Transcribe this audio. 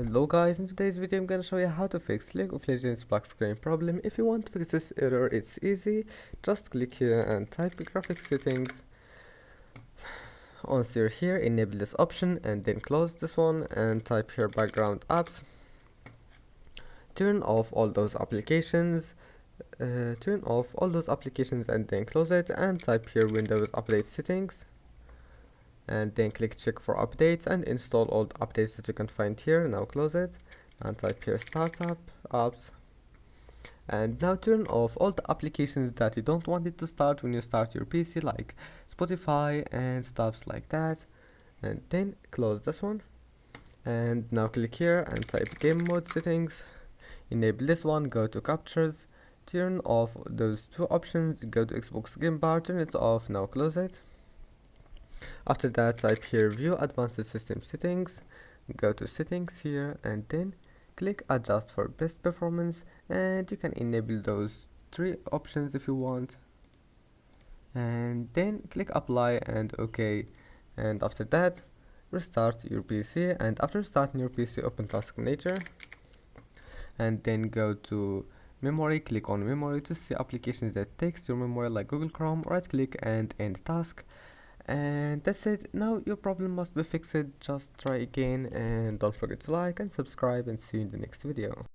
Hello guys, in today's video I'm gonna show you how to fix League of Legends black screen problem. If you want to fix this error, it's easy. Just click here and type graphics settings. Once you're here, enable this option and then close this one and type here background apps. Turn off all those applications. And then close it and type here Windows Update Settings. And then click check for updates and install all the updates that you can find here. Now close it and type here startup apps, and now turn off all the applications that you don't want it to start when you start your PC, like Spotify and stuffs like that. And then close this one and now click here and type game mode settings, enable this one, go to captures, turn off those two options, go to Xbox Game Bar, turn it off, now close it. After that, type here view advanced system settings, go to settings here and then click adjust for best performance, and you can enable those three options if you want, and then click apply and OK. And after that, restart your PC, and after starting your PC, open Task Manager and then go to memory, click on memory to see applications that takes your memory like Google Chrome, right click and end task. And that's it. Now your problem must be fixed. Just try again and don't forget to like and subscribe, and see you in the next video.